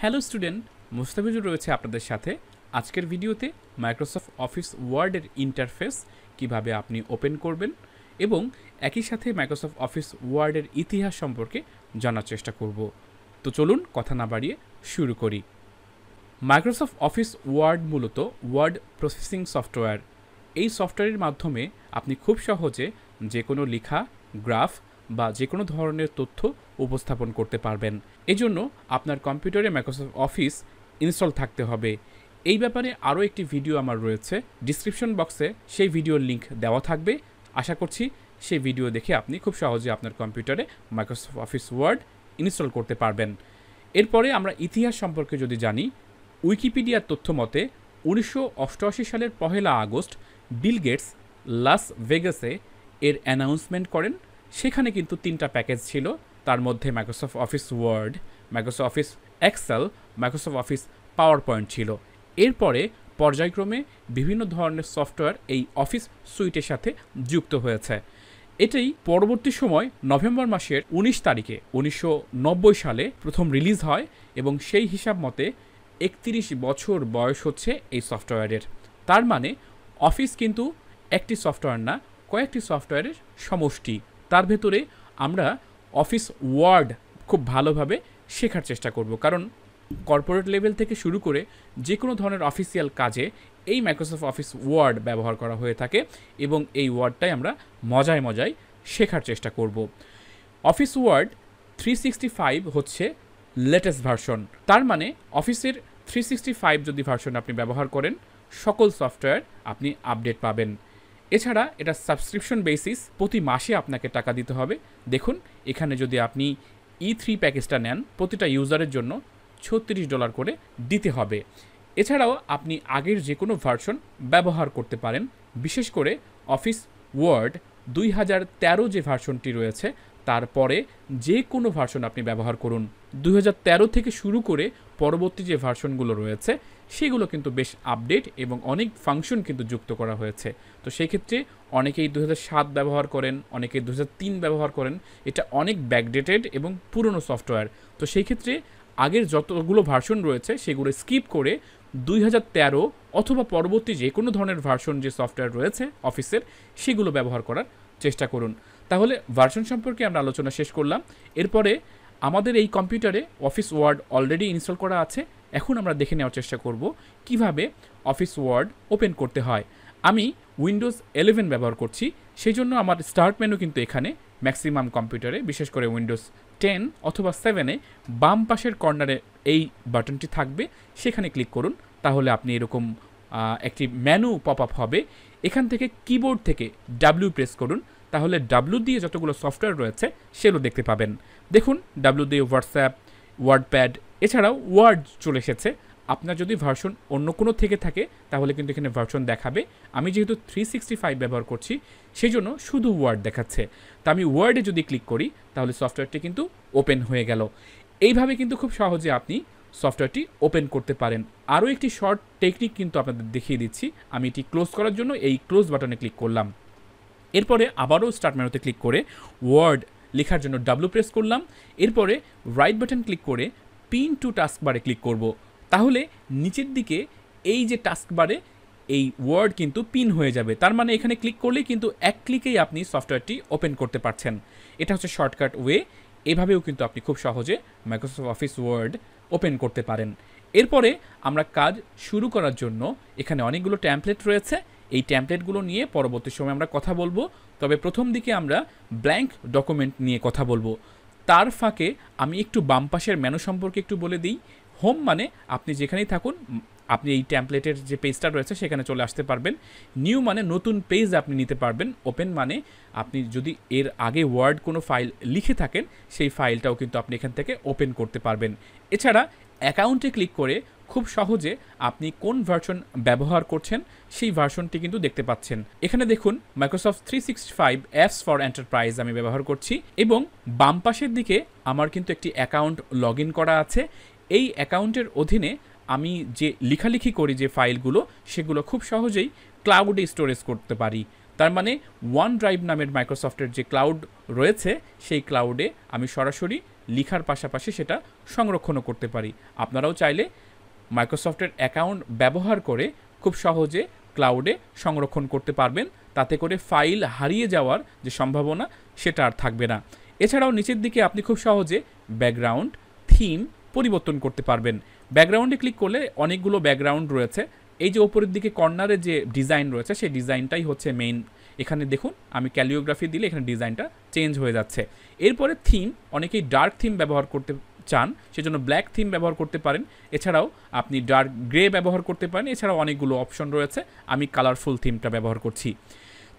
Hello student, Mustafizur রয়েছে আপনাদের সাথে। আজকের ভিডিওতে মাইক্রোসফট অফিস ওয়ার্ডের ইন্টারফেস কিভাবে আপনি ওপেন করবেন এবং একই সাথে মাইক্রোসফট অফিস ওয়ার্ডের ইতিহাস সম্পর্কে জানার চেষ্টা করব। তো চলুন কথা না বাড়িয়ে শুরু করি। মাইক্রোসফট অফিস ওয়ার্ড মূলত ওয়ার্ড প্রসেসিং সফটওয়্যার। এই সফটওয়্যারের মাধ্যমে আপনি খুব সহজে যে কোনো লেখা, গ্রাফ বা যে কোনো ধরনের তথ্য উপস্থাপন করতে পারবেন। এজন্য আপনার কম্পিউটারে মাইক্রোসফট অফিস ইনস্টল থাকতে হবে। এই ব্যাপারে আরও একটি ভিডিও আমার রয়েছে, ডিসক্রিপশন বক্সে সেই ভিডিওর লিঙ্ক দেওয়া থাকবে। আশা করছি সেই ভিডিও দেখে আপনি খুব সহজে আপনার কম্পিউটারে মাইক্রোসফট অফিস ওয়ার্ড ইনস্টল করতে পারবেন। এরপরে আমরা ইতিহাস সম্পর্কে যদি জানি, উইকিপিডিয়ার তথ্য মতে 1988 সালের 1 আগস্ট বিল গেটস লাস ভেগাসে এর অ্যানাউন্সমেন্ট করেন। সেখানে কিন্তু 3টা প্যাকেজ ছিল, তার মধ্যে Microsoft Office Word, Microsoft Office Excel, Microsoft Office PowerPoint ছিল। এরপরে পর্যায়ক্রমে বিভিন্ন ধরনের সফটওয়্যার এই অফিস সুইটের সাথে যুক্ত হয়েছে। এটাই পরবর্তী সময় নভেম্বর মাসের 19 তারিখে 1990 সালে প্রথম রিলিজ হয় এবং সেই হিসাব মতে 31 বছর বয়স হচ্ছে এই সফটওয়্যারের। তার মানে অফিস কিন্তু একটি সফটওয়্যার না, কয়েকটি সফটওয়্যারের সমষ্টি। তার ভেতরে আমরা অফিস ওয়ার্ড খুব ভালোভাবে শেখার চেষ্টা করব, কারণ কর্পোরেট লেভেল থেকে শুরু করে যে কোনো ধরনের অফিসিয়াল কাজে এই মাইক্রোসফট অফিস ওয়ার্ড ব্যবহার করা হয়ে থাকে এবং এই ওয়ার্ডটাই আমরা মজায় মজায় শেখার চেষ্টা করব। অফিস ওয়ার্ড 365 হচ্ছে লেটেস্ট ভার্সন। তার মানে অফিসের 365 যদি ভার্সন আপনি ব্যবহার করেন, সকল সফটওয়্যার আপনি আপডেট পাবেন। এছাড়া এটা সাবস্ক্রিপশন বেসিস, প্রতি মাসে আপনাকে টাকা দিতে হবে। দেখুন, এখানে যদি আপনি E3 প্যাকেজটা নেন, প্রতিটা ইউজারের জন্য $36 করে দিতে হবে। এছাড়াও আপনি আগের যে কোনো ভার্সন ব্যবহার করতে পারেন। বিশেষ করে অফিস ওয়ার্ড 2013 যে ভার্সনটি রয়েছে, তারপরে যে কোনো ভার্সন আপনি ব্যবহার করুন। 2013 থেকে শুরু করে পরবর্তী যে ভার্সনগুলো রয়েছে সেগুলো কিন্তু বেশ আপডেট এবং অনেক ফাংশন কিন্তু যুক্ত করা হয়েছে। তো সেই ক্ষেত্রে অনেকেই 2007 ব্যবহার করেন, অনেকেই 2003 ব্যবহার করেন। এটা অনেক ব্যাকডেটেড এবং পুরনো সফটওয়্যার। তো সেই ক্ষেত্রে আগের যতগুলো ভার্সন রয়েছে সেগুলো স্কিপ করে 2013 অথবা পরবর্তী যে কোনো ধরনের ভার্সন যে সফটওয়্যার রয়েছে অফিসের, সেগুলো ব্যবহার করার চেষ্টা করুন। তাহলে ভার্সন সম্পর্কে আমরা আলোচনা শেষ করলাম। এরপরে আমাদের এই কম্পিউটারে অফিস ওয়ার্ড অলরেডি ইনস্টল করা আছে। এখন আমরা দেখে নেওয়ার চেষ্টা করব কিভাবে অফিস ওয়ার্ড ওপেন করতে হয়। আমি উইন্ডোজ 11 ব্যবহার করছি, সেই জন্য আমার স্টার্ট মেনু কিন্তু এখানে ম্যাক্সিমাম কম্পিউটারে, বিশেষ করে উইন্ডোজ 10 অথবা 7-এ বাম পাশের কর্নারে এই বাটনটি থাকবে, সেখানে ক্লিক করুন। তাহলে আপনি এরকম একটি মেনু পপ আপ হবে। এখান থেকে কিবোর্ড থেকে W প্রেস করুন, তাহলে W দিয়ে যতগুলো সফটওয়্যার রয়েছে সেগুলো দেখতে পাবেন। দেখুন, W দিয়ে হোয়াটসঅ্যাপ, ওয়ার্ডপ্যাড, এছাড়াও ওয়ার্ড চলে এসেছে। আপনার যদি ভার্সন অন্য কোনো থেকে থাকে তাহলে কিন্তু এখানে ভার্সন দেখাবে। আমি যেহেতু 365 ব্যবহার করছি সেই জন্য শুধু ওয়ার্ড দেখাচ্ছে। তা আমি ওয়ার্ডে যদি ক্লিক করি তাহলে সফটওয়্যারটি কিন্তু ওপেন হয়ে গেল। এইভাবে কিন্তু খুব সহজে আপনি সফটওয়্যারটি ওপেন করতে পারেন। আরও একটি শর্ট টেকনিক কিন্তু আপনাদের দেখিয়ে দিচ্ছি। আমি এটি ক্লোজ করার জন্য এই ক্লোজ বাটনে ক্লিক করলাম। এরপরে আবারও স্টার্ট মেনুতে ক্লিক করে ওয়ার্ড লেখার জন্য W প্রেস করলাম। এরপরে রাইট বাটন ক্লিক করে পিন টু টাস্ক বারে ক্লিক করব। তাহলে নিচের দিকে এই যে টাস্ক বারে এই ওয়ার্ড কিন্তু পিন হয়ে যাবে। তার মানে এখানে ক্লিক করলেই কিন্তু এক ক্লিকেই আপনি সফটওয়্যারটি ওপেন করতে পারছেন। এটা হচ্ছে শর্টকাট ওয়ে। এভাবেও কিন্তু আপনি খুব সহজে মাইক্রোসফট অফিস ওয়ার্ড ওপেন করতে পারেন। এরপরে আমরা কাজ শুরু করার জন্য এখানে অনেকগুলো ট্যাম্পলেট রয়েছে। এই ট্যাম্পলেটগুলো নিয়ে পরবর্তী সময় আমরা কথা বলবো। তবে প্রথম দিকে আমরা ব্ল্যাঙ্ক ডকুমেন্ট নিয়ে কথা বলবো। তার ফাঁকে আমি একটু বাম পাশের মেনু সম্পর্কে একটু বলে দিই। হোম মানে আপনি যেখানেই থাকুন আপনি এই ট্যাম্পলেটের যে পেজটা রয়েছে সেখানে চলে আসতে পারবেন। নিউ মানে নতুন পেজ আপনি নিতে পারবেন। ওপেন মানে আপনি যদি এর আগে ওয়ার্ড কোনো ফাইল লিখে থাকেন সেই ফাইলটাও কিন্তু আপনি এখান থেকে ওপেন করতে পারবেন। এছাড়া অ্যাকাউন্টে ক্লিক করে খুব সহজে আপনি কোন ভার্সন ব্যবহার করছেন সেই ভার্সনটি কিন্তু দেখতে পাচ্ছেন। এখানে দেখুন মাইক্রোসফট 365 অ্যাপস ফর এন্টারপ্রাইজ আমি ব্যবহার করছি এবং বাম পাশের দিকে আমার কিন্তু একটি অ্যাকাউন্ট লগ ইন করা আছে। এই অ্যাকাউন্টের অধীনে আমি যে লেখালেখি করি যে ফাইলগুলো সেগুলো খুব সহজেই ক্লাউডে স্টোরেজ করতে পারি। তার মানে ওয়ান ড্রাইভ নামের মাইক্রোসফটের যে ক্লাউড রয়েছে সেই ক্লাউডে আমি সরাসরি লিখার পাশাপাশি সেটা সংরক্ষণও করতে পারি। আপনারাও চাইলে মাইক্রোসফটের অ্যাকাউন্ট ব্যবহার করে খুব সহজে ক্লাউডে সংরক্ষণ করতে পারবেন, তাতে করে ফাইল হারিয়ে যাওয়ার যে সম্ভাবনা সেটা আর থাকবে না। এছাড়াও নিচের দিকে আপনি খুব সহজে ব্যাকগ্রাউন্ড, থিম পরিবর্তন করতে পারবেন। ব্যাকগ্রাউন্ডে ক্লিক করলে অনেকগুলো ব্যাকগ্রাউন্ড রয়েছে। এই যে ওপরের দিকে কর্নারে যে ডিজাইন রয়েছে সেই ডিজাইনটাই হচ্ছে মেইন। এখানে দেখুন আমি ক্যালিওগ্রাফি দিলে এখানে ডিজাইনটা চেঞ্জ হয়ে যাচ্ছে। এরপরে থিম, অনেকেই ডার্ক থিম ব্যবহার করতে চান, সেজন্য ব্ল্যাক থিম ব্যবহার করতে পারেন। এছাড়াও আপনি ডার্ক গ্রে ব্যবহার করতে পারেন। এছাড়াও অনেকগুলো অপশন রয়েছে, আমি কালারফুল থিমটা ব্যবহার করছি।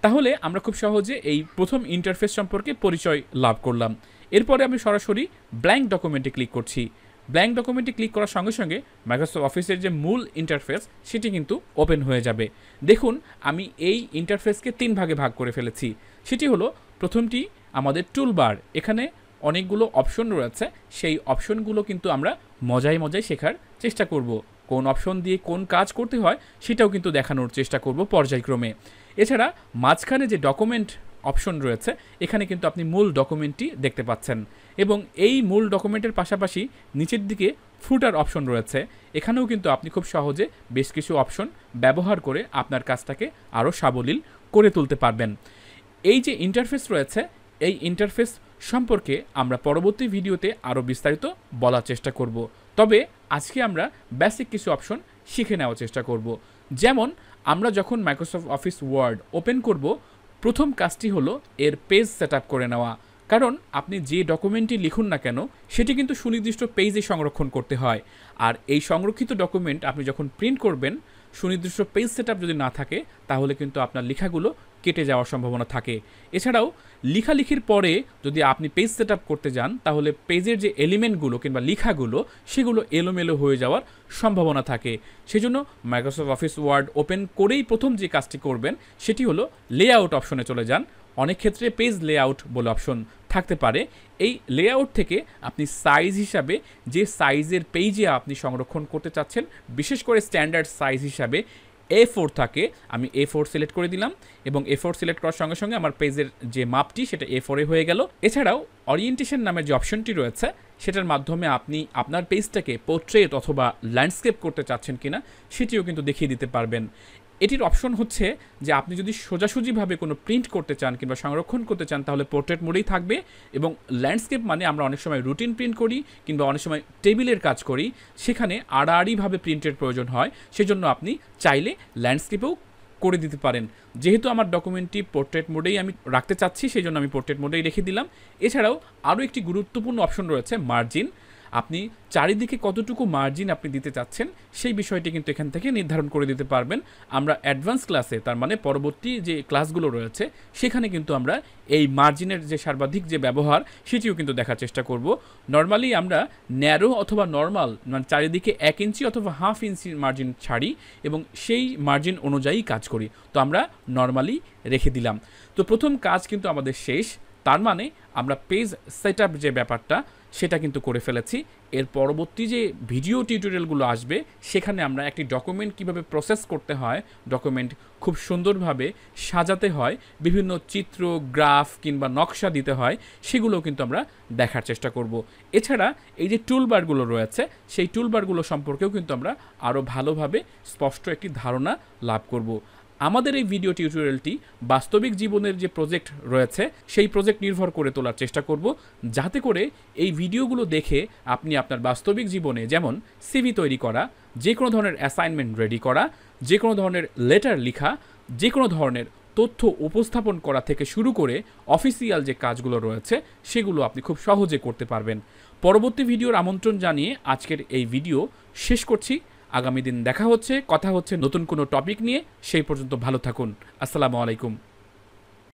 তাহলে আমরা খুব সহজে এই প্রথম ইন্টারফেস সম্পর্কে পরিচয় লাভ করলাম। এরপরে আমি সরাসরি ব্ল্যাঙ্ক ডকুমেন্টে ক্লিক করছি। ব্ল্যাঙ্ক ডকুমেন্টে ক্লিক করার সঙ্গে সঙ্গে মাইক্রোসফট অফিসের যে মূল ইন্টারফেস সেটি কিন্তু ওপেন হয়ে যাবে। দেখুন আমি এই ইন্টারফেসকে 3 ভাগে ভাগ করে ফেলেছি। সেটি হলো, প্রথমটি আমাদের টুলবার। এখানে অনেকগুলো অপশন রয়েছে, সেই অপশনগুলো কিন্তু আমরা মজায় মজায় শেখার চেষ্টা করব। কোন অপশন দিয়ে কোন কাজ করতে হয় সেটাও কিন্তু দেখানোর চেষ্টা করব পর্যায়ক্রমে। এছাড়া মাঝখানে যে ডকুমেন্ট অপশন রয়েছে এখানে কিন্তু আপনি মূল ডকুমেন্টটি দেখতে পাচ্ছেন, এবং এই মূল ডকুমেন্টের পাশাপাশি নিচের দিকে ফুটার অপশন রয়েছে। এখানেও কিন্তু আপনি খুব সহজে বেশ কিছু অপশন ব্যবহার করে আপনার কাজটাকে আরও সাবলীল করে তুলতে পারবেন। এই যে ইন্টারফেস রয়েছে এই ইন্টারফেস সম্পর্কে আমরা পরবর্তী ভিডিওতে আরও বিস্তারিত বলার চেষ্টা করব। তবে আজকে আমরা বেসিক কিছু অপশন শিখে নেওয়ার চেষ্টা করব। যেমন আমরা যখন মাইক্রোসফট অফিস ওয়ার্ড ওপেন করব, প্রথম কাজটি হলো এর পেজ সেট আপ করে নেওয়া। কারণ আপনি যে ডকুমেন্টটি লিখুন না কেন সেটি কিন্তু সুনির্দিষ্ট পেজে সংরক্ষণ করতে হয়। আর এই সংরক্ষিত ডকুমেন্ট আপনি যখন প্রিন্ট করবেন, সুনির্দিষ্ট পেজ সেট আপ যদি না থাকে তাহলে কিন্তু আপনার লেখাগুলো কেটে যাওয়ার সম্ভাবনা থাকে। এছাড়াও লেখালেখির পরে যদি আপনি পেজ সেট আপ করতে যান তাহলে পেজের যে এলিমেন্টগুলো কিংবা লেখাগুলো সেগুলো এলোমেলো হয়ে যাওয়ার সম্ভাবনা থাকে। সেজন্য মাইক্রোসফট অফিস ওয়ার্ড ওপেন করেই প্রথম যে কাজটি করবেন সেটি হলো লেআউট অপশনে চলে যান। অনেক ক্ষেত্রে পেজ লেআউট বলে অপশন থাকতে পারে। এই লেআউট থেকে আপনি সাইজ হিসাবে যে সাইজের পেজে আপনি সংরক্ষণ করতে চাচ্ছেন, বিশেষ করে স্ট্যান্ডার্ড সাইজ হিসাবে A4 থাকে, আমি A4 সিলেক্ট করে দিলাম এবং A4 সিলেক্ট করার সঙ্গে সঙ্গে আমার পেজের যে মাপটি সেটা A4 হয়ে গেল। এছাড়াও ওরিয়েন্টেশন নামের যে অপশনটি রয়েছে সেটার মাধ্যমে আপনি আপনার পেজটাকে পোর্ট্রেট অথবা ল্যান্ডস্কেপ করতে চাচ্ছেন কিনা সেটিও কিন্তু দেখিয়ে দিতে পারবেন। এটির অপশন হচ্ছে যে আপনি যদি সোজাসুজিভাবে কোনো প্রিন্ট করতে চান কিংবা সংরক্ষণ করতে চান তাহলে পোর্ট্রেট মোডেই থাকবে, এবং ল্যান্ডস্কেপ মানে আমরা অনেক সময় রুটিন প্রিন্ট করি কিংবা অনেক সময় টেবিলের কাজ করি, সেখানে আড়াআড়িভাবে প্রিন্টের প্রয়োজন হয়, সেজন্য আপনি চাইলে ল্যান্ডস্কেপেও করে দিতে পারেন। যেহেতু আমার ডকুমেন্টটি পোর্ট্রেট মোডেই আমি রাখতে চাচ্ছি সেই জন্য আমি পোর্ট্রেট মোডেই রেখে দিলাম। এছাড়াও আরও একটি গুরুত্বপূর্ণ অপশন রয়েছে মার্জিন। আপনি চারিদিকে কতটুকু মার্জিন আপনি দিতে চাচ্ছেন সেই বিষয়টি কিন্তু এখান থেকে নির্ধারণ করে দিতে পারবেন। আমরা অ্যাডভান্স ক্লাসে, তার মানে পরবর্তী যে ক্লাসগুলো রয়েছে সেখানে কিন্তু আমরা এই মার্জিনের যে সর্বাধিক যে ব্যবহার সেটিও কিন্তু দেখার চেষ্টা করব। নর্মালি আমরা ন্যারো অথবা নর্মাল মানে চারিদিকে 1 ইঞ্চি অথবা হাফ ইঞ্চি মার্জিন ছাড়ি এবং সেই মার্জিন অনুযায়ী কাজ করি। তো আমরা নর্মালি রেখে দিলাম। তো প্রথম কাজ কিন্তু আমাদের শেষ, তার মানে আমরা পেজ সেট আপ যে ব্যাপারটা সেটা কিন্তু করে ফেলেছি। এর পরবর্তী যে ভিডিও টিউটোরিয়ালগুলো আসবে সেখানে আমরা একটি ডকুমেন্ট কিভাবে প্রসেস করতে হয়, ডকুমেন্ট খুব সুন্দরভাবে সাজাতে হয়, বিভিন্ন চিত্র, গ্রাফ কিংবা নকশা দিতে হয়, সেগুলো কিন্তু আমরা দেখার চেষ্টা করব। এছাড়া এই যে টুলবারগুলো রয়েছে সেই টুলবারগুলো সম্পর্কেও কিন্তু আমরা আরও ভালোভাবে স্পষ্ট একটি ধারণা লাভ করব। আমাদের এই ভিডিও টিউটোরিয়ালটি বাস্তবিক জীবনের যে প্রজেক্ট রয়েছে সেই প্রজেক্ট নির্ভর করে তোলার চেষ্টা করব, যাতে করে এই ভিডিওগুলো দেখে আপনি আপনার বাস্তবিক জীবনে, যেমন সিভি তৈরি করা, যে কোনো ধরনের অ্যাসাইনমেন্ট রেডি করা, যে কোনো ধরনের লেটার লেখা, যে কোনো ধরনের তথ্য উপস্থাপন করা থেকে শুরু করে অফিসিয়াল যে কাজগুলো রয়েছে সেগুলো আপনি খুব সহজে করতে পারবেন। পরবর্তী ভিডিওর আমন্ত্রণ জানিয়ে আজকের এই ভিডিও শেষ করছি। আগামী দিন দেখা হচ্ছে, কথা হচ্ছে নতুন কোনো টপিক নিয়ে। সেই পর্যন্ত ভালো থাকুন। আসসালামু আলাইকুম।